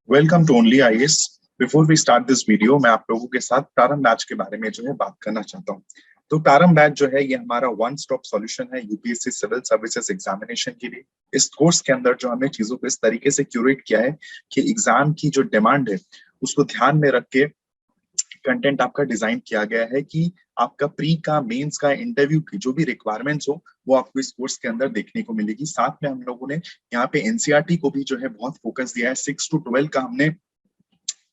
Welcome to only IAS. Before we start this video, मैं आप लोगों के साथ प्रारंभ बैच के बारे में जो है बात करना चाहता हूँ। तो प्रारंभ बैच जो है ये हमारा वन स्टॉप सॉल्यूशन है यूपीएससी सिविल सर्विसेज एग्जामिनेशन के लिए। इस कोर्स के अंदर जो हमने चीजों को इस तरीके से क्यूरेट किया है कि एग्जाम की जो डिमांड है उसको ध्यान में रख के कंटेंट आपका डिजाइन किया गया है कि आपका प्री का, मेंस का, इंटरव्यू की जो भी रिक्वायरमेंट्स हो वो आपको इस कोर्स के अंदर देखने को मिलेगी। साथ में हम लोगों ने यहाँ पे एनसीईआरटी को भी जो है बहुत फोकस दिया है। 6 to 12 का हमने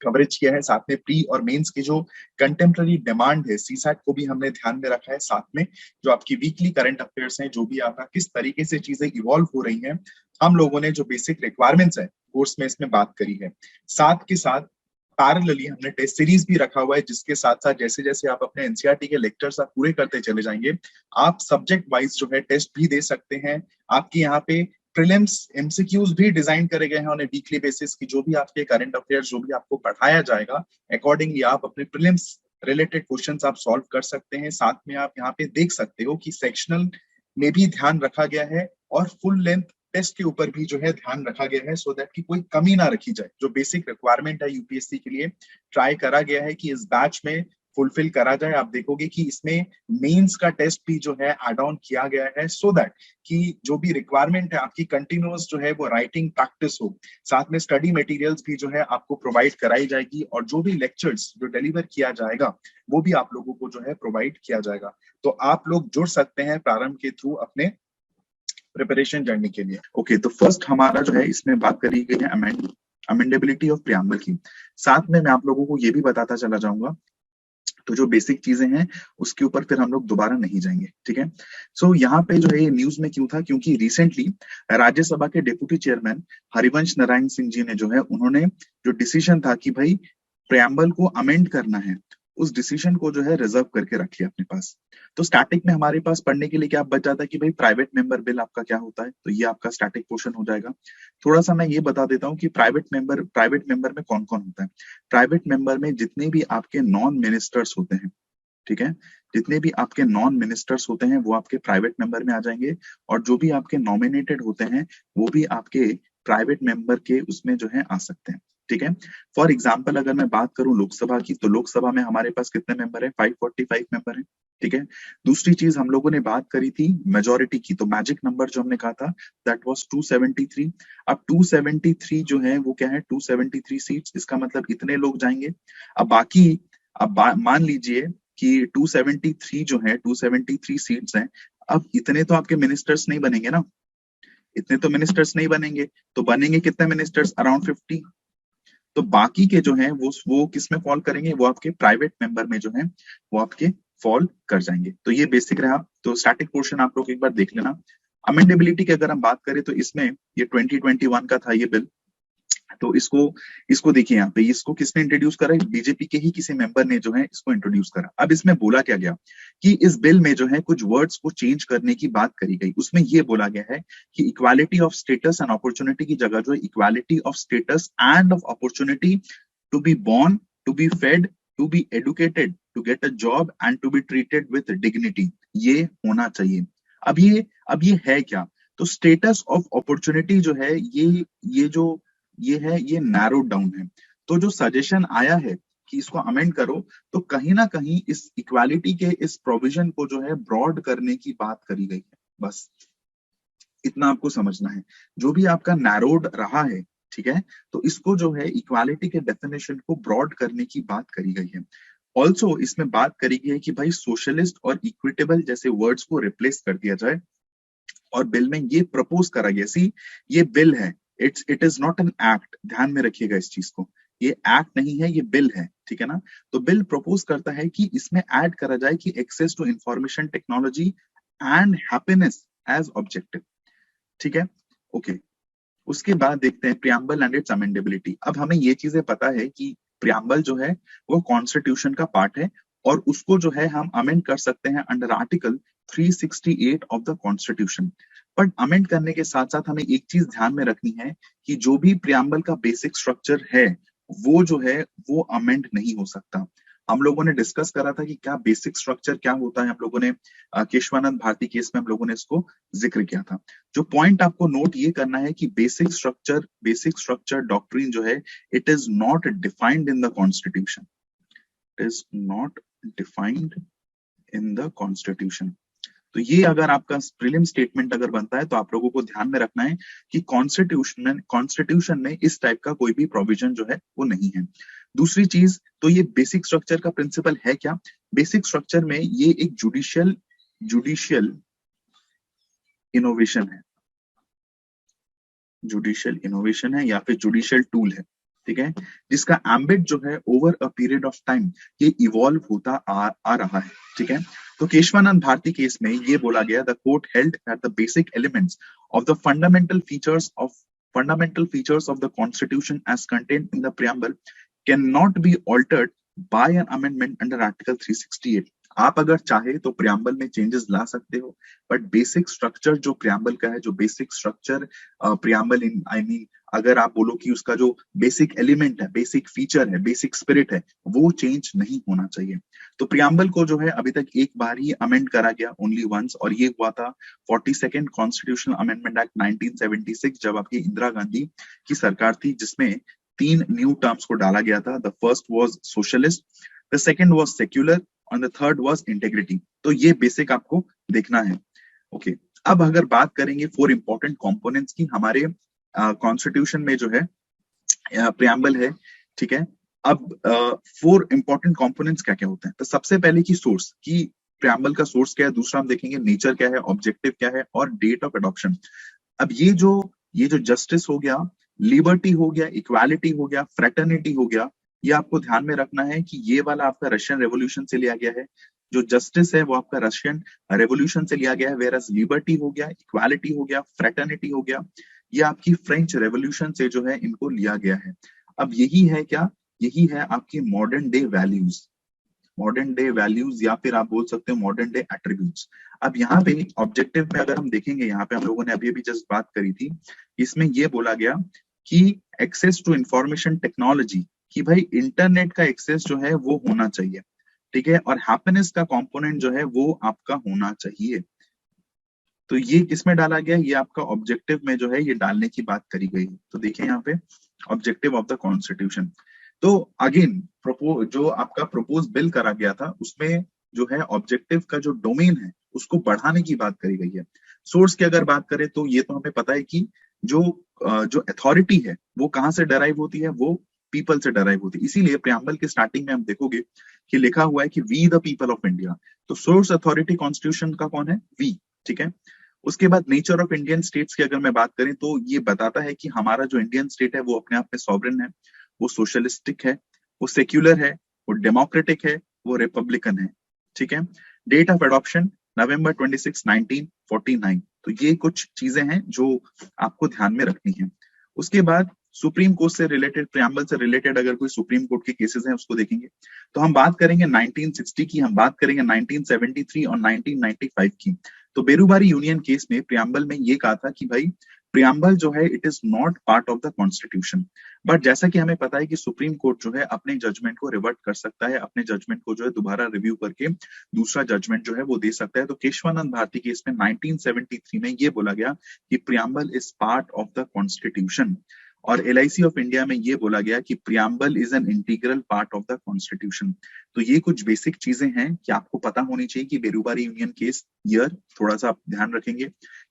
कवरेज किया है। साथ में प्री और मेंस की जो कंटेम्प्रेरी डिमांड है सीसैट को भी हमने ध्यान में रखा है। साथ में जो आपकी वीकली करंट अफेयर्स हैं, जो भी आपका किस तरीके से चीजें इवॉल्व हो रही हैं, हम लोगों ने जो बेसिक रिक्वायरमेंट्स है कोर्स में इसमें बात करी है। साथ के साथ पैरेलली हमने टेस्ट सीरीज भी रखा हुआ है, जिसके साथ साथ जैसे जैसे आप अपने एनसीईआरटी के लेक्चर्स आप पूरे करते चले जाएंगे, आप सब्जेक्ट वाइज जो है टेस्ट भी दे सकते हैं। आपके यहाँ पे प्रीलिम्स एमसीक्यूज भी डिजाइन करे गए हैं ऑन ए वीकली बेसिस की जो भी आपके करंट अफेयर्स जो भी आपको पढ़ाया जाएगा अकॉर्डिंगली आप अपने प्रीलिम्स रिलेटेड क्वेश्चंस आप सॉल्व कर सकते हैं। साथ में आप यहाँ पे देख सकते हो कि सेक्शनल में भी ध्यान रखा गया है और फुल लेंथ टेस्ट के ऊपर भी जो है ध्यान रखा गया है, सो दैट कि कोई कमी ना रखी जाए। जो बेसिक रिक्वायरमेंट है यूपीएससी के लिए ट्राई करा गया है कि इस बैच में फुलफिल करा जाए। आप देखोगे कि इसमें मेंस का टेस्ट भी जो है एड ऑन किया गया है, सो दैट कि जो भी रिक्वायरमेंट है आपकी कंटिन्यूअस जो है वो राइटिंग प्रैक्टिस हो। साथ में स्टडी मटेरियल्स भी जो है आपको प्रोवाइड कराई जाएगी और जो भी लेक्चर्स जो डिलीवर किया जाएगा वो भी आप लोगों को जो है प्रोवाइड किया जाएगा। तो आप लोग जुड़ सकते हैं प्रारंभ के थ्रू अपने प्रिपरेशन जर्नी के लिए। ओके, तो फर्स्ट हमारा जो है इसमें बात करी गई है अमेंडेबिलिटी ऑफ प्रियम्बल की। साथ में मैं आप लोगों को ये भी बताता चला जाऊंगा, तो जो बेसिक चीजें हैं उसके ऊपर फिर हम लोग दोबारा नहीं जाएंगे, ठीक है। सो यहाँ पे जो है ये न्यूज में क्यों था, क्योंकि रिसेंटली राज्यसभा के डिप्टी चेयरमैन हरिवंश नारायण सिंह जी ने जो है उन्होंने जो डिसीजन था कि भाई प्रियम्बल को अमेंड करना है, उस डिसीजन को जो है रिजर्व करके रख लिया अपने पास। तो स्टैटिक में हमारे पास पढ़ने के लिए क्या बच जाता है कि भाई प्राइवेट मेंबर बिल आपका क्या होता है, तो ये आपका स्टैटिक पोर्शन हो जाएगा। थोड़ा सा मैं ये बता देता हूँ कि प्राइवेट मेंबर में कौन कौन होता है। प्राइवेट मेंबर में जितने भी आपके नॉन मिनिस्टर्स होते हैं, ठीक है, जितने भी आपके नॉन मिनिस्टर्स होते हैं वो आपके प्राइवेट मेंबर में आ जाएंगे, और जो भी आपके नॉमिनेटेड होते हैं वो भी आपके प्राइवेट मेंबर के उसमें जो है आ सकते हैं, ठीक है। फॉर एग्जाम्पल अगर मैं बात करूं लोकसभा की, तो लोकसभा में हमारे पास कितने मेंबर है, 545 मेंबर है, ठीक है। दूसरी चीज हम लोगों ने बात करी थी मेजोरिटी की, तो मैजिक नंबर जो हमने कहा था दैट वाज 273। अब 273 जो है वो क्या है, 273 सीट्स, इसका मतलब इतने लोग जाएंगे। अब बाकी मान लीजिए कि 273 जो है 273 सीट्स हैं, अब इतने तो आपके मिनिस्टर्स नहीं बनेंगे ना, इतने तो मिनिस्टर्स नहीं बनेंगे, तो बनेंगे कितने मिनिस्टर्स, अराउंड 50। तो बाकी के जो हैं वो किस में फॉल करेंगे, वो आपके प्राइवेट मेंबर में जो है वो आपके फॉल कर जाएंगे। तो ये बेसिक रहा। तो स्टैटिक पोर्शन आप लोग एक बार देख लेना। अमेंडेबिलिटी की अगर हम बात करें तो इसमें ये 2021 का था ये बिल। तो इसको देखिए, यहाँ पे इसको किसने इंट्रोड्यूस करा, बीजेपी के ही किसी मेंबर ने जो है इसको इंट्रोड्यूस करा। अब इसमें बोला क्या गया कि इस बिल में जो है कुछ वर्ड्स को चेंज करने की बात करी गई। उसमें ये बोला गया है कि equality of status and opportunity की जगह जो है equality of status and of opportunity to be born, to be fed, to be educated, to get a job and to be treated with dignity, ये होना चाहिए। अब ये है क्या, तो स्टेटस ऑफ अपॉर्चुनिटी जो है ये नैरो डाउन है। तो जो सजेशन आया है कि इसको अमेंड करो, तो कहीं ना कहीं इस इक्वालिटी के इस प्रोविजन को जो है ब्रॉड करने की बात करी गई है। बस इतना आपको समझना है। जो भी आपका नैरोड रहा है, ठीक है, तो इसको जो है इक्वालिटी के डेफिनेशन को ब्रॉड करने की बात करी गई है। ऑल्सो इसमें बात करी गई है कि भाई सोशलिस्ट और इक्विटेबल जैसे वर्ड्स को रिप्लेस कर दिया जाए, और बिल में ये प्रपोज करा गया। सी, ये बिल है, it is not an act, ध्यान में रखिएगा इस चीज को, ये एक्ट नहीं है, ये बिल है, ठीक है ना। तो बिल प्रपोज करता है कि इसमें ऐड करा जाए कि access to information technology and happiness as objective, ठीक है, ओके। उसके बाद देखते हैं प्रियम्बल एंड इट्स अमेंडेबिलिटी। अब हमें ये चीजें पता है कि प्रियम्बल जो है वो कॉन्स्टिट्यूशन का पार्ट है, और उसको जो है हम अमेंड कर सकते हैं under article 368 of the constitution. But amend करने के साथ साथ हमें एक चीज ध्यान में रखनी है कि जो भी प्रियम्बल का बेसिक स्ट्रक्चर है वो जो है वो अमेंड नहीं हो सकता। हम लोगों ने डिस्कस करा था कि क्या बेसिक स्ट्रक्चर क्या होता है, हम लोगों ने केशवानंद भारती केस में हम लोगों ने इसको जिक्र किया था। जो पॉइंट आपको नोट ये करना है कि बेसिक स्ट्रक्चर डॉक्ट्रिन जो है, it is not defined in the constitution, it is not defined in the constitution. तो ये अगर आपका प्रीलिम स्टेटमेंट अगर बनता है तो आप लोगों को ध्यान में रखना है कि कॉन्स्टिट्यूशन में इस टाइप का कोई भी प्रोविजन जो है वो नहीं है। दूसरी चीज, तो ये बेसिक स्ट्रक्चर का प्रिंसिपल है क्या? बेसिक स्ट्रक्चर में ये एक जुडिशियल इनोवेशन है, जुडिशियल इनोवेशन है या फिर जुडिशियल टूल है, ठीक है, जिसका एम्बिट जो है over a period of time ये इवॉल्व होता आ रहा है, ठीक है। तो केशवानंद भारती केस में ये बोला गया, the court held that the basic elements of the fundamental features of the constitution as contained in the preamble can not be altered by an amendment under article 368। आप अगर चाहे तो प्रियम्बल में चेंजेस ला सकते हो, बट बेसिक स्ट्रक्चर जो preamble का है, जो basic structure preamble in I mean अगर आप बोलो कि उसका जो बेसिक एलिमेंट है, बेसिक फीचर है, बेसिक स्पिरिट है, वो चेंज नहीं होना चाहिए। तो प्रियम्बल को जो है अभी तक एक बार ही अमेंड करा गया, ओनली वंस, और ये हुआ था 42nd कॉन्स्टिट्यूशनल अमेंडमेंट एक्ट 1976, जब आपकी इंदिरा गांधी की सरकार थी, जिसमें 3 न्यू टर्म्स को डाला गया था। The first was socialist, the second was secular और द थर्ड वाज इंटेग्रिटी। तो ये बेसिक आपको देखना है। ओके, अब अगर बात करेंगे 4 इंपॉर्टेंट कंपोनेंट्स की, हमारे कॉन्स्टिट्यूशन में जो है प्रियम्बल है, ठीक है। अब 4 इंपॉर्टेंट कंपोनेंट्स क्या क्या होते हैं? तो सबसे पहले की सोर्स, की प्रियम्बल का सोर्स क्या है, दूसरा हम देखेंगे नेचर क्या है, ऑब्जेक्टिव क्या है, और डेट ऑफ एडॉप्शन। अब ये जो जस्टिस हो गया, लिबर्टी हो गया, इक्वालिटी हो गया, फ्रेटर्निटी हो गया, ये आपको ध्यान में रखना है कि ये वाला आपका रशियन रेवोल्यूशन से लिया गया है। जो जस्टिस है वो आपका रशियन रेवोल्यूशन से लिया गया है, वेरस लिबर्टी हो गया, इक्वालिटी हो गया, फ्रेटर्निटी हो गया, ये आपकी फ्रेंच रेवोल्यूशन से जो है इनको लिया गया है। अब यही है क्या, यही है आपकी मॉडर्न डे वैल्यूज या फिर आप बोल सकते हो मॉडर्न डे एट्रीब्यूट्स। अब यहाँ पे ऑब्जेक्टिव में अगर हम देखेंगे, यहाँ पे हम लोगों ने अभी अभी जस्ट बात करी थी, इसमें ये बोला गया कि एक्सेस टू इंफॉर्मेशन टेक्नोलॉजी, कि भाई इंटरनेट का एक्सेस जो है वो होना चाहिए, ठीक है, और हैप्पीनेस का कंपोनेंट जो है वो आपका होना चाहिए। तो ये किसमें डाला गया, ये आपका ऑब्जेक्टिव में जो है ये डालने की बात करी गई है। तो देखिए यहाँ पे ऑब्जेक्टिव ऑफ द कॉन्स्टिट्यूशन। तो अगेन जो आपका प्रपोज बिल करा गया था, उसमें जो है ऑब्जेक्टिव का जो डोमेन है उसको बढ़ाने की बात करी गई है। सोर्स की अगर बात करें तो ये तो हमें पता है कि जो अथॉरिटी है वो कहाँ से डराइव होती है, वो पीपल से डराइव होती है। इसीलिए प्रियम्बल के स्टार्टिंग में हम देखोगे कि लिखा हुआ है कि we the people of India. तो सोर्स अथॉरिटी कॉन्स्टिट्यूशन का कौन है, वी, ठीक है। उसके बाद नेचर ऑफ इंडियन स्टेट्स की अगर मैं बात करें तो ये बताता है कि हमारा जो इंडियन स्टेट है वो अपने आप में सॉवरेन है, वो सोशलिस्टिक है, वो सेक्युलर है, वो डेमोक्रेटिक है, वो रिपब्लिकन है, ठीक है। डेट ऑफ एडॉप्शन नवंबर 26, 1949। तो ये कुछ चीजें हैं जो आपको ध्यान में रखनी है। उसके बाद सुप्रीम कोर्ट से रिलेटेड, प्रियम्बल से रिलेटेड अगर कोई सुप्रीम कोर्ट के केसेस हैं उसको देखेंगे। तो हम बात करेंगे 1960 की, हम बात करेंगे 1973 और 1995 की। तो बेरूबारी यूनियन केस में प्रियम्बल में ये कहा था कि भाई प्रियम्बल जो है it is not part of the constitution, but जैसा कि हमें पता है कि सुप्रीम कोर्ट जो है अपने जजमेंट को रिवर्ट कर सकता है, अपने जजमेंट को जो है दोबारा रिव्यू करके दूसरा जजमेंट जो है वो दे सकता है। तो केशवानंद भारती केस में 1973 में ये बोला गया कि preamble is part of the constitution, और LIC ऑफ इंडिया में ये बोला गया कि preamble is an integral part of the constitution. तो ये कुछ बेसिक चीजें हैं कि आपको पता होनी चाहिए कि बेरूबारी यूनियन केस ईयर थोड़ा सा आप ध्यान रखेंगे।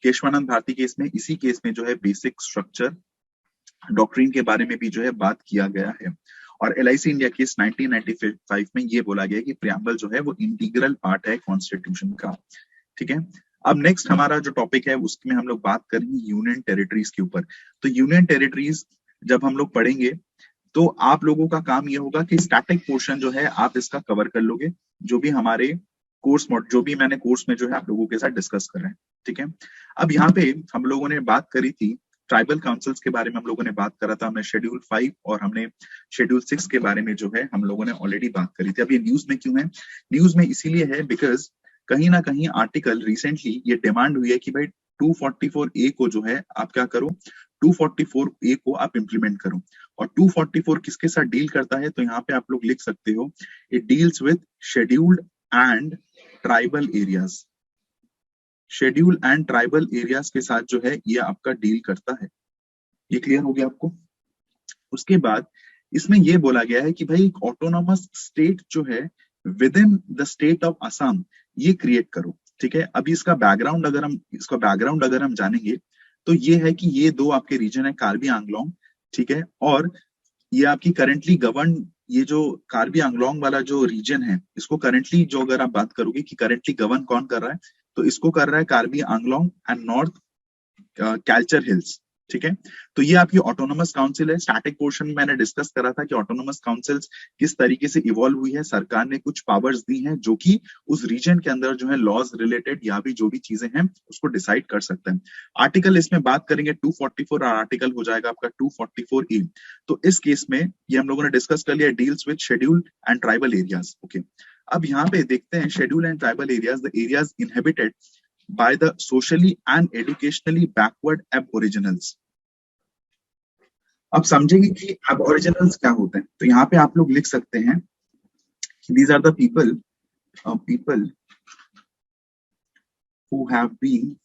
केशवानंद भारती केस में, इसी केस में जो है बेसिक स्ट्रक्चर डॉक्ट्रिन के बारे में भी जो है बात किया गया है। और LIC इंडिया केस 1995 में ये बोला गया कि प्रियम्बल जो है वो इंटीग्रल पार्ट है कॉन्स्टिट्यूशन का, ठीक है। अब नेक्स्ट हमारा जो टॉपिक है उसमें हम लोग बात करेंगे यूनियन टेरिटरीज के ऊपर। तो यूनियन टेरिटरीज जब हम लोग पढ़ेंगे तो आप लोगों का काम ये होगा कि स्टैटिक पोर्शन जो है आप इसका कवर कर लोगे, जो भी हमारे जो भी मैंने कोर्स में जो है आप लोगों के साथ डिस्कस कर रहे हैं, ठीक है। अब यहाँ पे हम लोगों ने बात करी थी ट्राइबल काउंसिल्स के बारे में, हम लोगों ने बात करा था, हमने शेड्यूल 5 और हमने शेड्यूल 6 के बारे में जो है हम लोगों ने ऑलरेडी बात करी थी। अब ये न्यूज में क्यों है, न्यूज में इसीलिए है बिकॉज कहीं ना कहीं आर्टिकल रिसेंटली ये डिमांड हुई है कि भाई 244A को जो है आप क्या करो, 244A को आप इंप्लीमेंट करो। और 244 किसके साथ डील करता है, तो यहाँ पे आप लोग लिख सकते हो, it deals with scheduled and tribal areas. Schedule and tribal areas के साथ जो है ये आपका डील करता है। ये क्लियर हो गया आपको? उसके बाद इसमें ये बोला गया है कि भाई एक ऑटोनॉमस स्टेट जो है with in the state of Assam ये क्रिएट करो। ठीक है, अभी इसका बैकग्राउंड अगर हम जानेंगे तो ये है कि ये दो आपके रीजन है, कार्बी आंगलोंग, ठीक है, और ये आपकी करंटली गवर्न, ये जो कार्बी आंगलोंग वाला जो रीजन है, इसको करंटली जो अगर आप बात करोगे कि करंटली गवर्न कौन कर रहा है, तो इसको कर रहा है Karbi Anglong and north Cachar hills. ठीक है, तो ये आपकी ऑटोनोमस काउंसिल है। स्टैटिक पोर्शन में मैंने डिस्कस करा था कि ऑटोनोमस काउंसिल्स किस तरीके से इवॉल्व हुई है, सरकार ने कुछ पावर्स दी हैं जो कि उस रीजन के अंदर जो है लॉज रिलेटेड या भी जो भी चीजें हैं उसको डिसाइड कर सकते हैं। आर्टिकल इसमें बात करेंगे 244 और आर्टिकल हो जाएगा आपका 244A। तो इस केस में ये हम लोगों ने डिस्कस कर लिया, deals with schedule and tribal areas. Okay, अब यहाँ पे देखते हैं schedule and tribal areas, the areas inhabited by the socially and educationally backward aboriginals। अब समझेंगे कि aboriginals क्या होते हैं। तो यहाँ पे आप लोग लिख सकते हैं कि these are the people who have been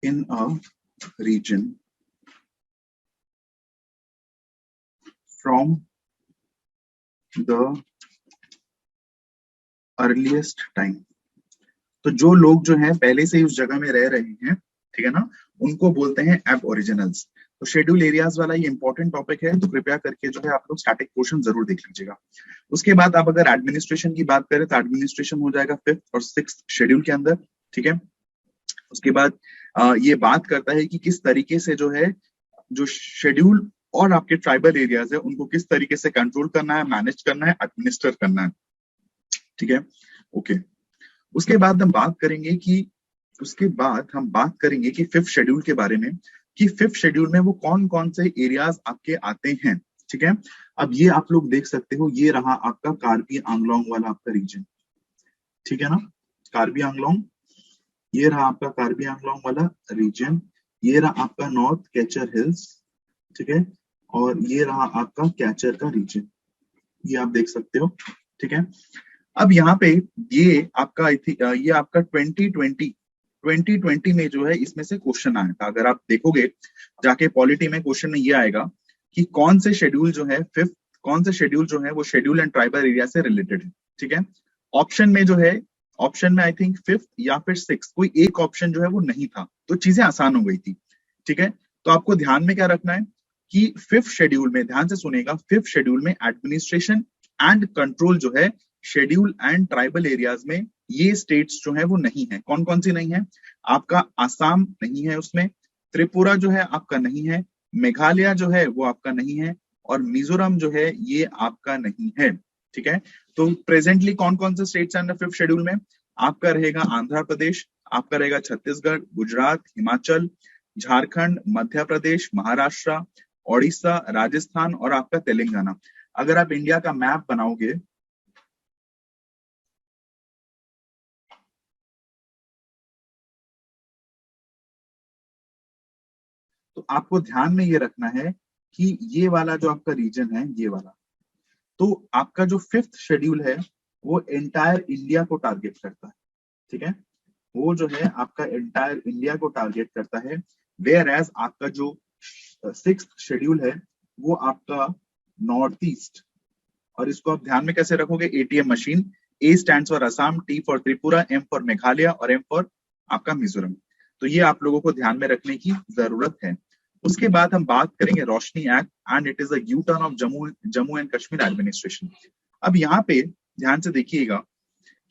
in a region from the earliest time. तो जो लोग जो है पहले से ही उस जगह में रह रहे हैं, ठीक है ना, उनको बोलते हैं एबओरिजिनल्स। तो शेड्यूल एरियाज वाला ये इंपॉर्टेंट टॉपिक है, तो कृपया करके जो है आप लोग स्टैटिक पोर्शन जरूर देख लीजिएगा। उसके बाद आप अगर एडमिनिस्ट्रेशन की बात करें तो एडमिनिस्ट्रेशन हो जाएगा 5th और 6th शेड्यूल के अंदर। ठीक है, उसके बाद ये बात करता है कि किस तरीके से जो है जो शेड्यूल और आपके ट्राइबल एरियाज है उनको किस तरीके से कंट्रोल करना है, मैनेज करना है, एडमिनिस्टर करना है। ठीक है, ओके। उसके बाद हम बात करेंगे कि 5th शेड्यूल के बारे में, कि 5th शेड्यूल में वो कौन कौन से एरियाज आपके आते हैं। ठीक है, अब ये आप लोग देख सकते हो, ये रहा आपका कार्बी आंगलोंग वाला आपका रीजन। ठीक है ना, कार्बी आंगलोंग, ये रहा आपका कार्बी आंगलोंग वाला रीजन, ये रहा आपका नॉर्थ कैचर हिल्स। ठीक है, और ये रहा आपका कैचर का रीजन, ये आप देख सकते हो। ठीक है, अब यहाँ पे ये आपका 2020 में जो है इसमें से क्वेश्चन आया था। अगर आप देखोगे जाके पॉलिटी में, क्वेश्चन में ये आएगा कि कौन से शेड्यूल जो है 5th, कौन से शेड्यूल जो है वो शेड्यूल एंड ट्राइबल एरिया से रिलेटेड है। ठीक है, ऑप्शन में जो है, ऑप्शन में आई थिंक 5th या फिर 6th, कोई एक ऑप्शन जो है वो नहीं था, तो चीजें आसान हो गई थी। ठीक है, तो आपको ध्यान में क्या रखना है कि 5th शेड्यूल में, ध्यान से सुनेगा, 5th शेड्यूल में एडमिनिस्ट्रेशन एंड कंट्रोल जो है शेड्यूल एंड ट्राइबल एरियाज में ये स्टेट्स जो है वो नहीं है। कौन कौन सी नहीं है? आपका आसाम नहीं है उसमें, त्रिपुरा जो है आपका नहीं है, मेघालय जो है वो आपका नहीं है, और मिजोरम जो है ये आपका नहीं है। ठीक है, तो प्रेजेंटली कौन कौन से स्टेट्स अंडर 5th शेड्यूल में? आपका रहेगा आंध्र प्रदेश, आपका रहेगा छत्तीसगढ़, गुजरात, हिमाचल, झारखंड, मध्य प्रदेश, महाराष्ट्र, ओडिशा, राजस्थान और आपका तेलंगाना। अगर आप इंडिया का मैप बनाओगे तो आपको ध्यान में ये रखना है कि ये वाला जो आपका रीजन है, ये वाला, तो आपका जो 5th शेड्यूल है वो एंटायर इंडिया को टारगेट करता है। ठीक है, वो जो है आपका एंटायर इंडिया को टारगेट करता है, वेयर एज आपका जो 6th शेड्यूल है वो आपका नॉर्थ ईस्ट। और इसको आप ध्यान में कैसे रखोगे? ATM machine, A stands for Assam, T for Tripura, M for Meghalaya और एम फॉर आपका मिजोरम। तो ये आप लोगों को ध्यान में रखने की जरूरत है। उसके बाद हम बात करेंगे Roshni act and it is a U turn of Jammu and Kashmir administration. अब यहाँ पे ध्यान से देखिएगा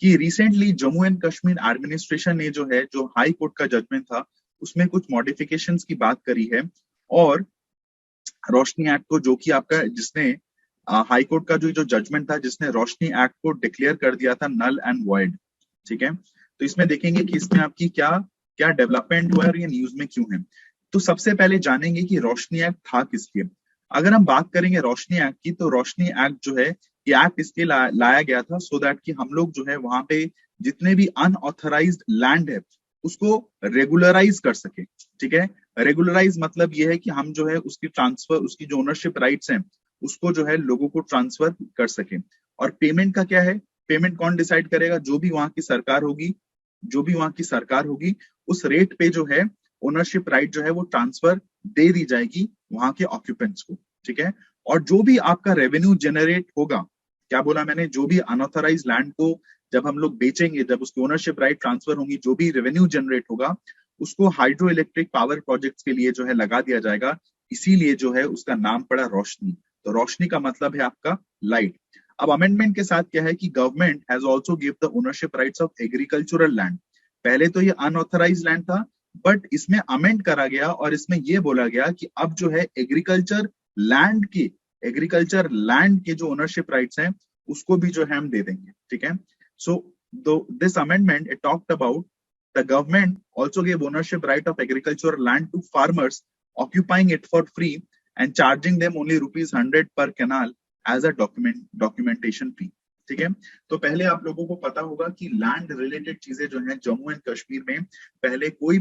कि recently Jammu and Kashmir administration ने जो है, जो हाई कोर्ट का जजमेंट था उसमें कुछ मॉडिफिकेशंस की बात करी है, और रोशनी एक्ट को, जो कि आपका, जिसने हाई कोर्ट का जो जजमेंट था, जिसने रोशनी एक्ट को डिक्लेयर कर दिया था नल एंड वॉइड। ठीक है, तो इसमें देखेंगे कि इसमें आपकी क्या क्या डेवलपमेंट हुआ है और ये न्यूज में क्यों है। तो सबसे पहले जानेंगे कि रोशनी एक्ट था किसके। अगर हम बात करेंगे रोशनी एक्ट की, तो रोशनी एक्ट जो है ये एक्ट इसके लाया गया था सो दैट कि हम लोग जो है वहां पे जितने भी अनऑथराइज्ड लैंड है उसको रेगुलराइज कर सके। ठीक है, रेगुलराइज मतलब ये है कि हम जो है उसकी ट्रांसफर, उसकी जो ओनरशिप राइट्स हैं उसको जो है लोगों को ट्रांसफर कर सके। और पेमेंट का क्या है, पेमेंट कौन डिसाइड करेगा, जो भी वहां की सरकार होगी, जो भी वहां की सरकार होगी उस रेट पे जो है ओनरशिप राइट जो है वो ट्रांसफर दे दी जाएगी वहां के ऑक्यूपेंट्स को। ठीक है, और जो भी आपका रेवेन्यू जनरेट होगा, क्या बोला मैंने, जो भी अनऑथराइज लैंड को जब हम लोग बेचेंगे, जब उसकी ओनरशिप राइट ट्रांसफर होंगी, जो भी रेवेन्यू जनरेट होगा उसको हाइड्रो इलेक्ट्रिक पावर प्रोजेक्ट्स के लिए जो है लगा दिया जाएगा। इसीलिए जो है उसका नाम पड़ा रोशनी। तो रोशनी का मतलब है आपका लाइट। अब अमेंडमेंट के साथ क्या है कि government has also give the ownership rights of agricultural land. पहले तो ये अनऑथराइज लैंड था, बट इसमें अमेंड करा गया और इसमें ये बोला गया कि अब जो है एग्रीकल्चर लैंड के जो ओनरशिप राइट्स हैं उसको भी जो है हम दे देंगे। ठीक है, so this amendment it talked about the government also gave ownership right of agricultural land to farmers occupying it for free and charging them only rupees 100 per canal as a documentation fee। ठीक है, तो पहले आप लोगों को पता होगा कि लैंड रिलेटेड चीजें जो है जम्मू एंड कश्मीर में पहले कोई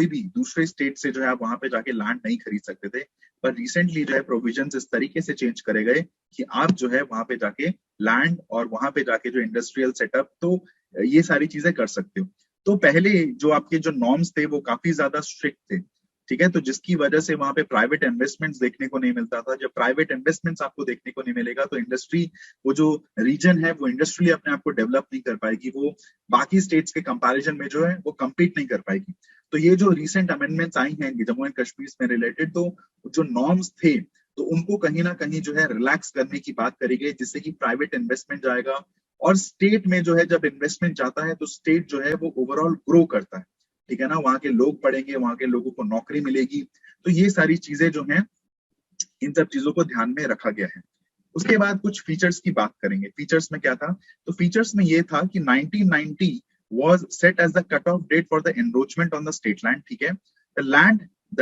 भी दूसरे स्टेट से जो है आप वहां पे जाके लैंड नहीं खरीद सकते थे। पर रिसेंटली जो है प्रोविजंस इस तरीके से चेंज करे गए कि आप जो है वहां पे जाके लैंड और वहां पे जाके जो इंडस्ट्रियल सेटअप, तो ये सारी चीजें कर सकते हो। तो पहले जो आपके जो नॉर्म्स थे वो काफी ज्यादा स्ट्रिक्ट थे। ठीक है, तो जिसकी वजह से वहां पे प्राइवेट इन्वेस्टमेंट्स देखने को नहीं मिलता था। जब प्राइवेट इन्वेस्टमेंट्स आपको देखने को नहीं मिलेगा तो इंडस्ट्री, वो जो रीजन है वो इंडस्ट्री अपने आप को डेवलप नहीं कर पाएगी, वो बाकी स्टेट्स के कंपैरिजन में जो है वो कम्पीट नहीं कर पाएगी। तो ये जो रिसेंट अमेंडमेंट्स आई हैं जम्मू एंड कश्मीर में रिलेटेड, तो जो नॉर्म्स थे तो उनको कहीं ना कहीं जो है रिलैक्स करने की बात करी गई, जिससे कि प्राइवेट इन्वेस्टमेंट जाएगा और स्टेट में जो है जब इन्वेस्टमेंट जाता है तो स्टेट जो है वो ओवरऑल ग्रो करता है। ठीक है ना, वहां के लोग पढ़ेंगे, वहां के लोगों को नौकरी मिलेगी। तो ये सारी चीजें जो हैं, इन सब चीजों को ध्यान में रखा गया है। उसके बाद कुछ फीचर्स की बात करेंगे। फीचर्स में क्या था, तो फीचर्स में ये था कि 1990 was set as the cutoff date for the encroachment on the state land। ठीक है, the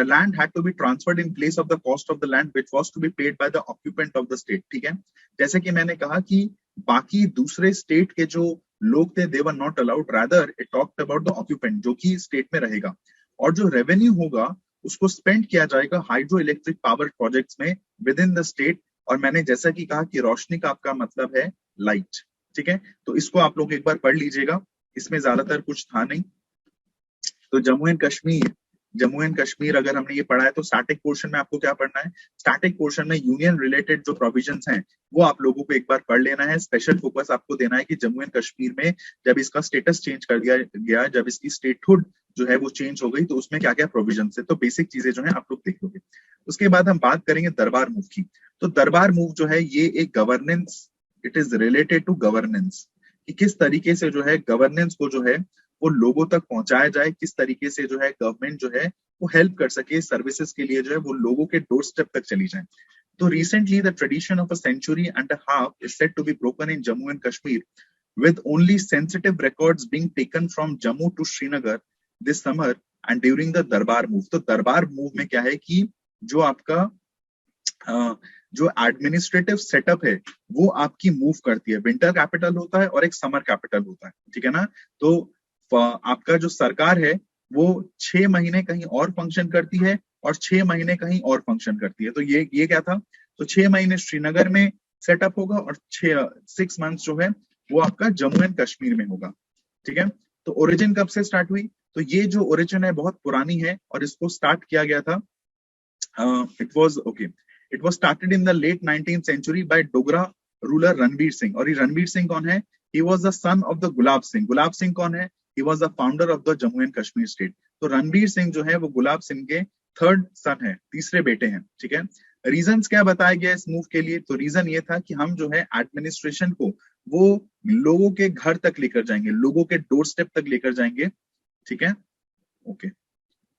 land had to be transferred in place of the cost of the land which was to be paid by the occupant of the state। ठीक है, जैसे कि मैंने कहा कि बाकी दूसरे स्टेट के जो लोग थे they were not allowed, rather it talked about the occupant जो कि स्टेट में रहेगा। और जो रेवेन्यू होगा उसको स्पेंड किया जाएगा हाइड्रो इलेक्ट्रिक पावर प्रोजेक्ट्स में विद इन द स्टेट। और मैंने जैसा कि कहा कि रोशनी का आपका मतलब है लाइट। ठीक है, तो इसको आप लोग एक बार पढ़ लीजिएगा, इसमें ज्यादातर कुछ था नहीं। तो जम्मू एंड कश्मीर अगर हमने ये पढ़ा है तो स्टैटिक पोर्शन में आपको क्या पढ़ना है, स्टैटिक पोर्शन में यूनियन रिलेटेड जो प्रोविजंस हैं वो आप लोगों को एक बार पढ़ लेना है। स्पेशल फोकस आपको देना है कि जम्मू एंड कश्मीर में जब इसका स्टेटस चेंज कर दिया गया, जब इसकी स्टेटहुड जो है वो चेंज हो गई, तो उसमें क्या क्या प्रोविजन है, तो बेसिक चीजें जो है आप लोग देख लोगे। उसके बाद हम बात करेंगे दरबार मूव की। तो दरबार मूव जो है ये एक governance, it is related to governance, कि किस तरीके से जो है गवर्नेंस को जो है वो लोगों तक पहुंचाया जाए, किस तरीके से जो है गवर्नमेंट जो है वो हेल्प कर सके, सर्विसेज के लिए जो है वो लोगों के डोर स्टेप तक चली जाए। तो recently the tradition of a century and a half is said to be broken in Jammu and Kashmir with only sensitive records being taken from Jammu to Srinagar this summer and during the Darbar move। तो दरबार move में क्या है कि जो आपका जो administrative setup है वो आपकी मूव करती है। विंटर कैपिटल होता है और एक समर कैपिटल होता है। ठीक है ना, तो आपका जो सरकार है वो 6 महीने कहीं और फंक्शन करती है और 6 महीने कहीं और फंक्शन करती है। तो ये क्या था, तो 6 महीने श्रीनगर में सेटअप होगा और 6 मंथ्स जो है वो आपका जम्मू एंड कश्मीर में होगा। ठीक है, तो ओरिजिन कब से स्टार्ट हुई, तो ये जो ओरिजिन है बहुत पुरानी है और इसको स्टार्ट किया गया था, it was started in the late 19th century by Dogra ruler Ranbir Singh. और ये रणवीर सिंह कौन है, he was the son of the Gulab Singh. Gulab Singh कौन है, he was the founder of the Jammu and Kashmir state. तो रणवीर सिंह जो है वो गुलाब सिंह के थर्ड सन है, तीसरे बेटे हैं। ठीक है, रीजंस क्या बताया गया इस मूव के लिए, तो रीजन ये था कि हम जो है एडमिनिस्ट्रेशन को वो लोगों के घर तक लेकर जाएंगे, लोगों के डोर स्टेप तक लेकर जाएंगे। ठीक है, ओके।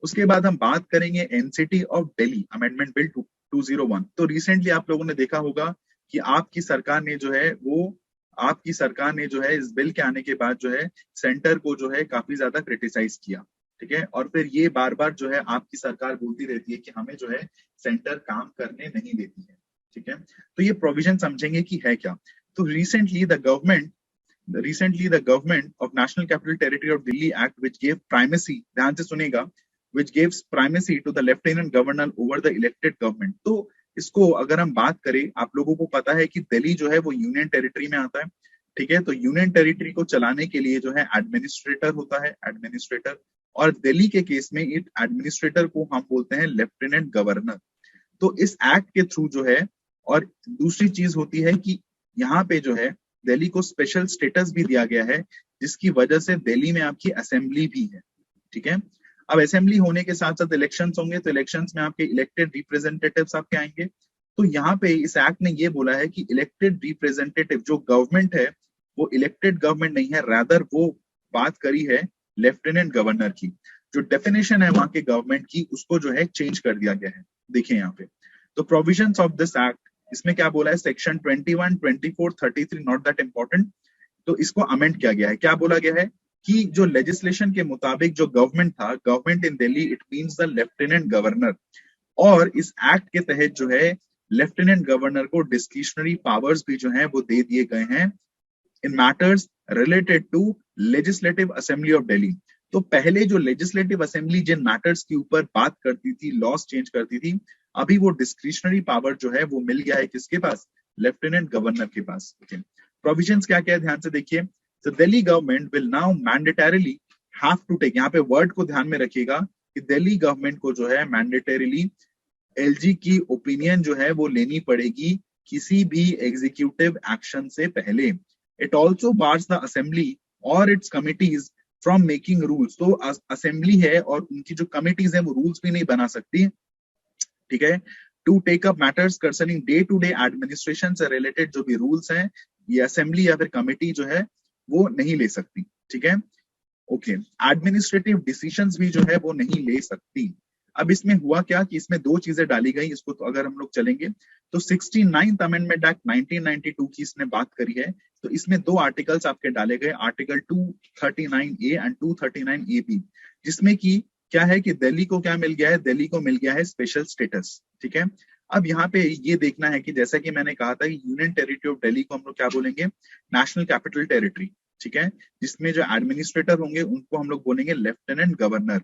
उसके बाद हम बात करेंगे NCT of Delhi amendment bill 201। तो रिसेंटली आप लोगों ने देखा होगा कि आपकी सरकार ने जो है इस बिल के आने के बाद जो है सेंटर को जो है काफी ज्यादा क्रिटिसाइज किया। ठीक है, और फिर ये बार बार जो है आपकी सरकार बोलती रहती है कि हमें जो है सेंटर काम करने नहीं देती है। ठीक है, तो ये प्रोविजन समझेंगे कि है क्या। तो recently the government recently the government of National Capital Territory of Delhi Act which gave primacy, ध्यान से सुनेगा, which gives primacy to the lieutenant governor over the elected government. तो इसको अगर हम बात करें, आप लोगों को पता है कि दिल्ली जो है वो यूनियन टेरिटरी में आता है, ठीक है। तो यूनियन टेरिटरी को चलाने के लिए जो है एडमिनिस्ट्रेटर होता है, एडमिनिस्ट्रेटर, और दिल्ली के केस में इस एडमिनिस्ट्रेटर को हम बोलते हैं लेफ्टिनेंट गवर्नर। तो इस एक्ट के थ्रू जो है, और दूसरी चीज होती है कि यहाँ पे जो है दिल्ली को स्पेशल स्टेटस भी दिया गया है, जिसकी वजह से दिल्ली में आपकी असेंबली भी है, ठीक है। अब असेंबली होने के साथ साथ इलेक्शंस होंगे, तो इलेक्शंस में आपके इलेक्टेड रिप्रेजेंटेटिव्स आपके आएंगे। तो यहाँ पे इस एक्ट ने ये बोला है कि इलेक्टेड रिप्रेजेंटेटिव जो गवर्नमेंट है वो इलेक्टेड गवर्नमेंट नहीं है, रादर वो बात करी है लेफ्टिनेंट गवर्नर की। जो डेफिनेशन है वहां के गवर्नमेंट की, उसको जो है चेंज कर दिया गया है। देखिए यहाँ पे तो प्रोविजंस ऑफ दिस एक्ट, इसमें क्या बोला है, सेक्शन 21, 24, 33 नॉट दैट इंपॉर्टेंट, तो इसको अमेंड किया गया है। क्या बोला गया है कि जो लेजिस्लेशन के मुताबिक जो गवर्नमेंट था, government in Delhi it means the lieutenant governor, और इस एक्ट के तहत जो है लेफ्टिनेंट गवर्नर को डिस्क्रिशनरी पावर्स भी जो है वो दे दिए गए हैं in matters related to legislative assembly of Delhi. तो पहले जो लेजिस्लेटिव असेंबली जिन मैटर्स के ऊपर बात करती थी, लॉस चेंज करती थी, अभी वो डिस्क्रिशनरी पावर जो है वो मिल गया है किसके पास, लेफ्टिनेंट गवर्नर के पास। प्रोविजंस क्या क्या है ध्यान से देखिए। तो Delhi government will now mandatorily have to take, यहाँ पे वर्ड को ध्यान में रखिएगा कि दिल्ली गवर्नमेंट को जो है मैंडेटरीली एलजी की ओपिनियन जो है वो लेनी पड़ेगी किसी भी एग्जीक्यूटिव एक्शन से पहले। It also bars the assembly और its committees from making rules. तो असेंबली है और उनकी जो कमिटीज है वो रूल्स भी नहीं बना सकती, ठीक है। To take up matters concerning day to day administration से रिलेटेड जो भी रूल्स हैं, ये असेंबली या फिर कमिटी जो है वो नहीं ले सकती, ठीक है। ओके, एडमिनिस्ट्रेटिव डिसीजंस भी जो है वो नहीं ले सकती। अब इसमें हुआ क्या कि इसमें दो चीजें डाली गई, इसको तो अगर हम लोग चलेंगे तो 69th अमेंडमेंट एक्ट 1992 की इसने बात करी है। तो इसमें दो आर्टिकल्स आपके डाले गए, आर्टिकल 239A एंड 239AB, जिसमें की क्या है कि दिल्ली को क्या मिल गया है, दिल्ली को मिल गया है स्पेशल स्टेटस, ठीक है। अब यहाँ पे ये देखना है कि जैसा कि मैंने कहा था कि यूनियन टेरिटरी ऑफ दिल्ली को हम लोग क्या बोलेंगे, नेशनल कैपिटल टेरिटरी, ठीक है, जिसमें जो एडमिनिस्ट्रेटर होंगे उनको हम लोग बोलेंगे लेफ्टिनेंट गवर्नर।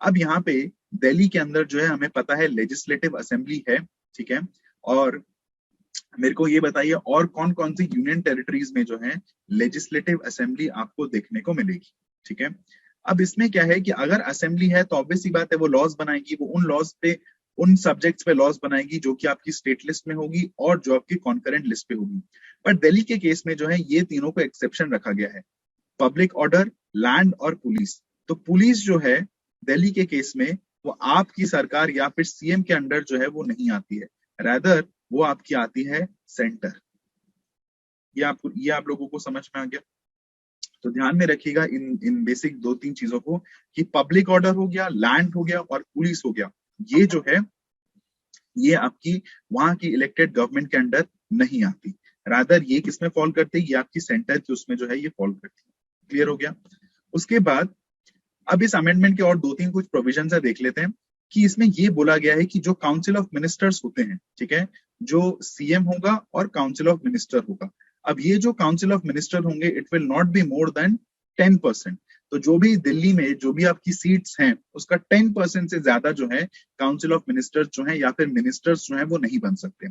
अब यहाँ पे दिल्ली के अंदर जो है हमें पता है लेजिस्लेटिव असेंबली है, ठीक है। और मेरे को ये बताइए और कौन कौन सी यूनियन टेरिटरीज में जो है लेजिस्लेटिव असेंबली आपको देखने को मिलेगी, ठीक है। अब इसमें क्या है कि अगर असेंबली है तो ऑब्वियस सी बात है वो लॉज बनाएगी, वो उन लॉज पे, उन सब्जेक्ट्स पे लॉज बनाएगी जो कि आपकी स्टेट लिस्ट में होगी और जो आपकी कॉन्करेंट लिस्ट पे होगी। पर दिल्ली के केस में जो है ये तीनों को एक्सेप्शन रखा गया है, पब्लिक ऑर्डर, लैंड और पुलिस। तो पुलिस जो है दिल्ली के केस में वो आपकी सरकार या फिर सीएम के अंडर जो है वो नहीं आती है, रादर वो आपकी आती है सेंटर। ये आप लोगों को समझ में आ गया। तो ध्यान में रखिएगा इन बेसिक दो तीन चीजों को कि पब्लिक ऑर्डर हो गया, लैंड हो गया और पुलिस हो गया, ये जो है ये आपकी वहां की इलेक्टेड गवर्नमेंट के अंडर नहीं आती, रादर ये किसमें फॉल करती है, ये आपकी सेंटर की उसमें जो है ये फॉल करती है। क्लियर हो गया। उसके बाद अब इस अमेंडमेंट के और दो तीन कुछ प्रोविजन है देख लेते हैं कि इसमें ये बोला गया है कि जो काउंसिल ऑफ मिनिस्टर्स होते हैं, ठीक है, जो सीएम होगा और काउंसिल ऑफ मिनिस्टर होगा। अब ये जो काउंसिल ऑफ मिनिस्टर होंगे it will not be more than 10%। तो जो भी दिल्ली में जो भी आपकी सीट्स हैं उसका 10% से ज्यादा जो है काउंसिल ऑफ मिनिस्टर्स जो है या फिर मिनिस्टर्स जो है वो नहीं बन सकते।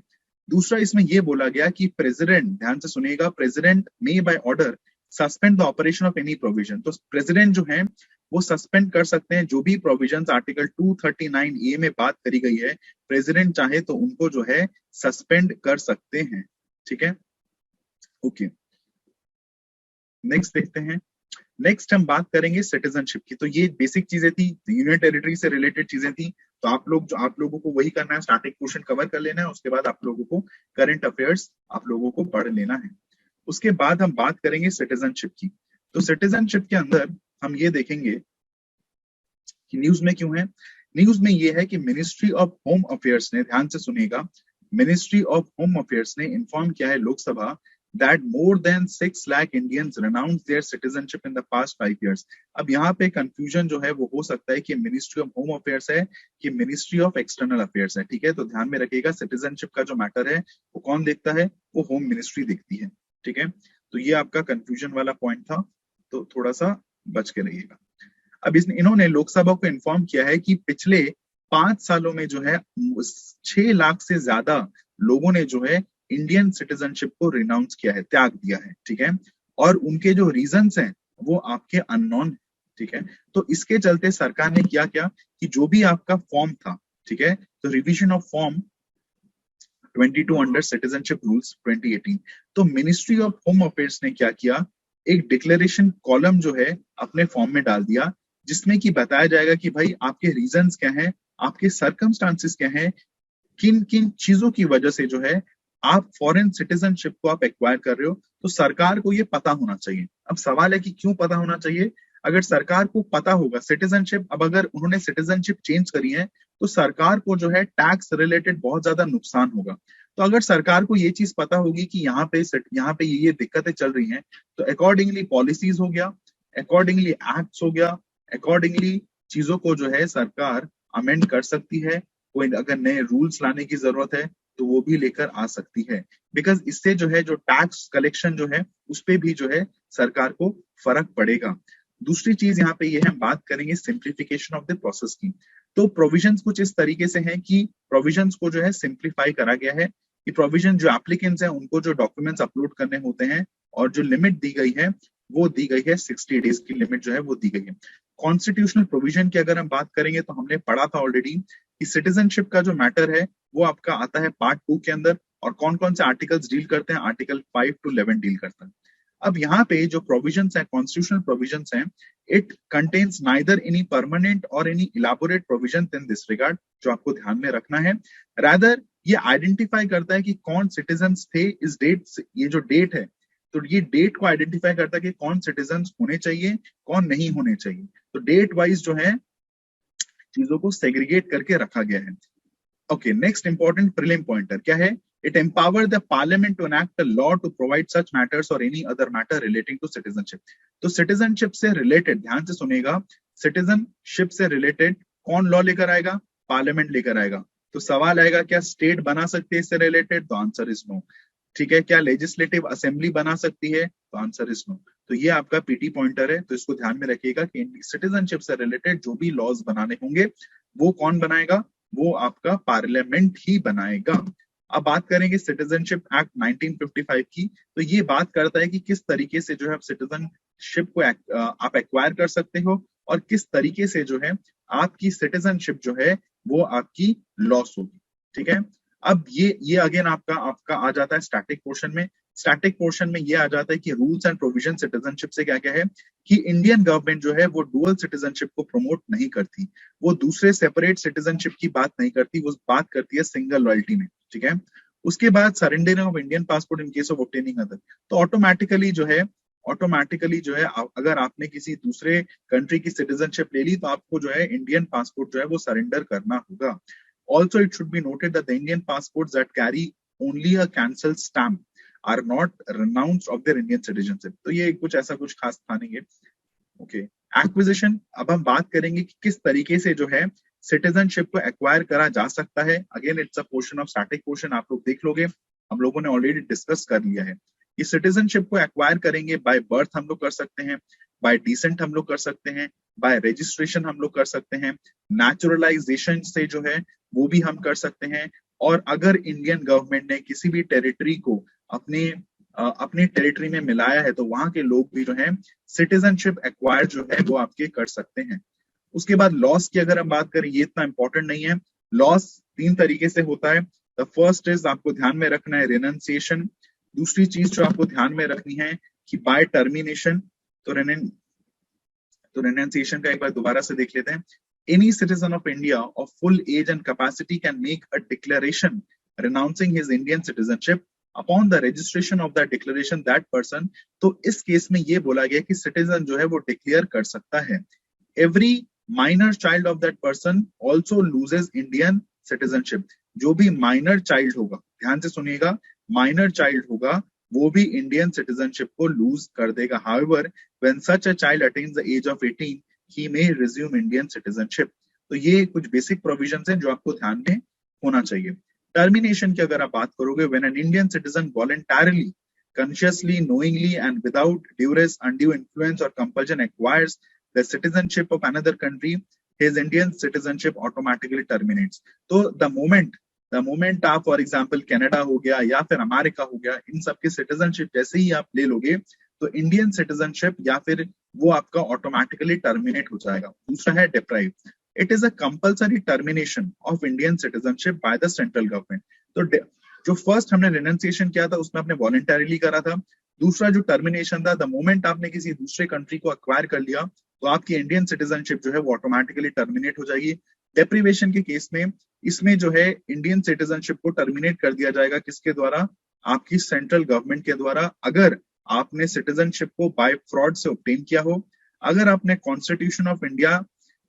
दूसरा इसमें ये बोला गया कि प्रेसिडेंट, ध्यान से सुनिएगा, president may by order suspend the operation of any provision. तो प्रेसिडेंट जो है वो सस्पेंड कर सकते हैं जो भी प्रोविजंस आर्टिकल 239A में बात करी गई है, प्रेसिडेंट चाहे तो उनको जो है सस्पेंड कर सकते हैं, ठीक है। ओके, नेक्स्ट देखते हैं। नेक्स्ट हम बात करेंगे सिटीजनशिप की। तो ये बेसिक चीजें थी, यूनियन टेरिटरी से रिलेटेड चीजें थी। तो आप लोगों को वही करना है, स्टार्टिंग पोर्शन कवर कर लेना है, उसके बाद आप लोगों को करंट अफेयर्स आप लोगों को पढ़ लेना है। उसके बाद हम बात करेंगे सिटीजनशिप की। तो सिटीजनशिप के अंदर हम ये देखेंगे कि न्यूज में क्यों है। न्यूज में ये है कि मिनिस्ट्री ऑफ होम अफेयर्स ने, ध्यान से सुनिएगा, मिनिस्ट्री ऑफ होम अफेयर्स ने इन्फॉर्म किया है Lok Sabha that more than 6 lakh Indians renounced their citizenship in the past 5 years। अब यहाँ पे कंफ्यूजन जो है वो हो सकता है कि मिनिस्ट्री ऑफ होम अफेयर्स है कि मिनिस्ट्री ऑफ एक्सटर्नल अफेयर्स है, ठीक है। तो ध्यान में रखिएगा सिटीजनशिप का जो मैटर है वो कौन देखता है, वो होम मिनिस्ट्री देखती है, ठीक है। तो ये आपका कंफ्यूजन वाला पॉइंट था, तो थोड़ा सा बच के रहिएगा। अब इन्होंने लोकसभा को इन्फॉर्म किया है कि पिछले 5 सालों में जो है 6 लाख से ज्यादा लोगों ने जो है इंडियन सिटीजनशिप को रिनाउंस किया है, त्याग दिया है, ठीक है। और उनके जो रीजंस हैं वो आपके अननोन है, ठीक है। तो इसके चलते सरकार ने किया क्या कि जो भी आपका फॉर्म था, ठीक है, तो revision of form 22 under citizenship rules 2018, तो मिनिस्ट्री ऑफ होम अफेयर्स ने क्या किया, एक डिक्लेरेशन कॉलम जो है अपने फॉर्म में डाल दिया, जिसमें कि बताया जाएगा कि भाई आपके रीजंस क्या हैं, आपके सर्कमस्टांसेस क्या हैं, किन किन चीजों की वजह से जो है आप फॉरेन सिटीजनशिप को आप एक्वायर कर रहे हो। तो सरकार को ये पता होना चाहिए। अब सवाल है कि क्यों पता होना चाहिए। अगर सरकार को पता होगा सिटीजनशिप, अब अगर उन्होंने सिटीजनशिप चेंज करी है तो सरकार को जो है टैक्स रिलेटेड बहुत ज्यादा नुकसान होगा। तो अगर सरकार को ये चीज पता होगी कि यहाँ पे ये दिक्कतें चल रही हैं, तो अकॉर्डिंगली पॉलिसीज हो गया, अकॉर्डिंगली एक्ट्स हो गया, अकॉर्डिंगली चीजों को जो है सरकार अमेंड कर सकती है। कोई अगर नए रूल्स लाने की जरूरत है तो वो भी लेकर आ सकती है, बिकॉज इससे जो है जो टैक्स कलेक्शन जो है उस पे भी जो है सरकार को फर्क पड़ेगा। दूसरी चीज यहाँ पे ये हम बात करेंगे सिंप्लीफिकेशन ऑफ द प्रोसेस की। तो प्रोविजंस कुछ इस तरीके से हैं कि प्रोविजंस को जो है सिंप्लीफाई करा गया है कि प्रोविजन जो एप्लीकेंट्स हैं उनको जो डॉक्यूमेंट्स अपलोड करने होते हैं और जो लिमिट दी गई है वो दी गई है 60 डेज की लिमिट जो है वो दी गई है। कॉन्स्टिट्यूशनल प्रोविजन की अगर हम बात करेंगे तो हमने पढ़ा था ऑलरेडी कि सिटीजनशिप का जो मैटर है वो आपका आता है पार्ट 2 के अंदर, और कौन कौन से आर्टिकल्स डील करते हैं, आर्टिकल 5 to 11 डील करता है। अब यहाँ पे जो प्रोविजंस है, कॉन्स्टिट्यूशनल प्रोविजंस हैं, it contains neither any permanent और any elaborate provision in this regard, जो आपको ध्यान में रखना है। रादर ये आइडेंटिफाई करता है कि कौन सिटीजन्स थे इस डेट से, ये जो डेट है तो ये डेट को आइडेंटिफाई करता है कि कौन सिटीजन्स होने चाहिए, कौन नहीं होने चाहिए। तो डेट वाइज जो है चीजों को सेग्रीगेट करके रखा गया है। Okay, next important prelim pointer क्या है, it empower the parliament to enact a law to provide such matters और any other matter relating to citizenship. तो सिटीजनशिप से रिलेटेड, ध्यान से सुनिएगा, सिटीजनशिप से रिलेटेड कौन लॉ लेकर आएगा, पार्लियामेंट लेकर आएगा। तो सवाल आएगा क्या स्टेट बना सकती है इससे रिलेटेड, तो आंसर इज नो। ठीक है, क्या लेजिस्लेटिव असेंबली बना सकती है, तो आंसर इज नो। तो ये आपका पीटी पॉइंटर है, तो इसको ध्यान में रखिएगा कि सिटीजनशिप से रिलेटेड जो भी लॉज बनाने होंगे वो कौन बनाएगा, वो आपका पार्लियामेंट ही बनाएगा। अब बात करेंगे सिटीजनशिप एक्ट 1955 की। तो ये बात करता है कि किस तरीके से जो है आप सिटीजनशिप को आप एक्वायर कर सकते हो और किस तरीके से जो है आपकी सिटीजनशिप जो है वो आपकी लॉस होगी। ठीक है, अब ये अगेन आपका आपका आ जाता है स्टैटिक पोर्शन में। स्टैटिक पोर्शन में ये आ जाता है कि रूल्स एंड प्रोविजन सिटीजनशिप से क्या क्या है कि इंडियन गवर्नमेंट जो है वो डुअल सिटीजनशिप को प्रमोट नहीं करती, वो दूसरे सेपरेट सिटीजनशिप की बात नहीं करती, वो बात करती है सिंगल लॉयल्टी में। ठीक है, उसके बाद surrendering of Indian passport in case of obtaining other, तो ऑटोमेटिकली जो है अगर आपने किसी दूसरे कंट्री की सिटीजनशिप ले ली तो आपको जो है इंडियन पासपोर्ट जो है वो सरेंडर करना होगा। Also, it should be noted that the Indian passports that carry only a cancel stamp are not renounced of their Indian citizenship. तो ये कुछ ऐसा कुछ खास था नहीं है। ओके, एक्विजिशन, अब हम बात करेंगे कि किस तरीके से जो है सिटीजनशिप को एक्वायर करा जा सकता है। Again it's a portion of static portion, आप लोग देख लोगे, हम लोगों ने ऑलरेडी डिस्कस कर लिया है कि सिटीजनशिप को एक्वायर करेंगे बाय बर्थ हम लोग कर सकते हैं, बाय डिसेंट हम लोग कर सकते हैं, बाय रजिस्ट्रेशन हम लोग कर सकते हैं, नेचुरलाइजेशन से जो है वो भी हम कर सकते हैं। और अगर इंडियन गवर्नमेंट ने किसी भी टेरिटरी को अपनी टेरिटरी में मिलाया है तो वहां के लोग भी जो है सिटीजनशिप एक्वायर जो है वो आपके कर सकते हैं। उसके बाद लॉस की अगर हम बात करें, ये इतना इंपॉर्टेंट नहीं है। लॉस 3 तरीके से होता है। द फर्स्ट इज, आपको ध्यान में रखना है, रेनंसिएशन। दूसरी चीज जो आपको ध्यान में रखनी है कि बाय टर्मिनेशन। तो रेनंसिएशन का एक बार दोबारा से देख लेते हैं। Any citizen of India of full age and capacity can make a declaration renouncing his Indian citizenship. Upon the registration of that declaration, that person, तो इस केस में ये बोला गया कि सिटीजन जो है वो डिक्लेयर कर सकता है। Every minor child of that person also loses Indian citizenship. जो भी माइनर चाइल्ड होगा, ध्यान से सुनिएगा, माइनर चाइल्ड होगा वो भी इंडियन सिटीजनशिप को लूज कर देगा। However, when such a child attains the age of 18, he may resume Indian citizenship. तो ये कुछ बेसिक प्रोविजंस हैं जो आपको ध्यान में होना चाहिए। टर्मिनेशन की अगर आप बात करोगे, when an Indian citizen voluntarily consciously, knowingly, and without duress, undue influence, or compulsion acquires the citizenship of another country, his Indian citizenship automatically terminates. तो the moment आप फॉर एग्जाम्पल कनाडा हो गया या फिर अमेरिका हो गया, इन सबके citizenship जैसे ही आप ले लोगे तो इंडियन सिटीजनशिप या फिर वो आपका ऑटोमेटिकली टर्मिनेट हो जाएगा. दूसरा है deprive. It is a compulsory termination of Indian citizenship by the central government. तो जो फर्स्ट हमने रिनाउंसिएशन किया था उसमें आपने वॉलंटरीली करा था. दूसरा जो टर्मिनेशन था, द मोमेंट आपने किसी दूसरे कंट्री को अक्वायर कर लिया तो आपकी इंडियन सिटीजनशिप जो है वो ऑटोमेटिकली टर्मिनेट हो जाएगी. डेप्रीवेशन के केस में इसमें जो है इंडियन सिटीजनशिप को टर्मिनेट कर दिया जाएगा. किसके द्वारा? आपकी सेंट्रल गवर्नमेंट के द्वारा, अगर आपने सिटीजनशिप को बाय फ्रॉड से ऑब्टेन किया हो, अगर आपने कॉन्स्टिट्यूशन ऑफ इंडिया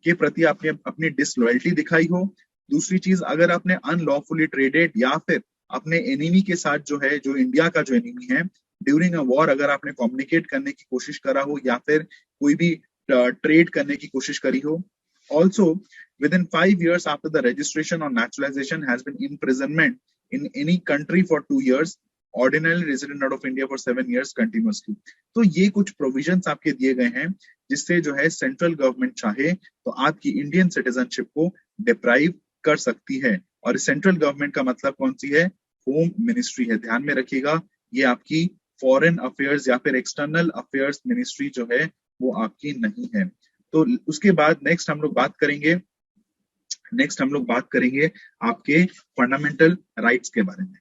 के प्रति आपने अपनी डिसलॉयल्टी दिखाई हो. दूसरी चीज, अगर आपने अनलॉफुली ट्रेडेड या फिर अपने एनिमी के साथ जो है, जो इंडिया का जो एनिमी है, ड्यूरिंग अ वॉर अगर आपने कम्युनिकेट करने की कोशिश करा हो या फिर कोई भी ट्रेड करने की कोशिश करी हो. Also, within 5 years after the registration or naturalization has been imprisonment in any country for 2 years, ordinarily resident out of India for 7 years continuously. तो ये कुछ प्रोविजंस आपके दिए गए हैं जिससे जो है सेंट्रल गवर्नमेंट चाहे तो आपकी इंडियन सिटीजनशिप को डिप्राइव कर सकती है. और सेंट्रल गवर्नमेंट का मतलब कौन सी है? होम मिनिस्ट्री है. ध्यान में रखिएगा, ये आपकी फॉरेन अफेयर्स या फिर एक्सटर्नल अफेयर्स मिनिस्ट्री जो है वो आपकी नहीं है. तो उसके बाद नेक्स्ट हम लोग बात करेंगे आपके फंडामेंटल राइट्स के बारे में.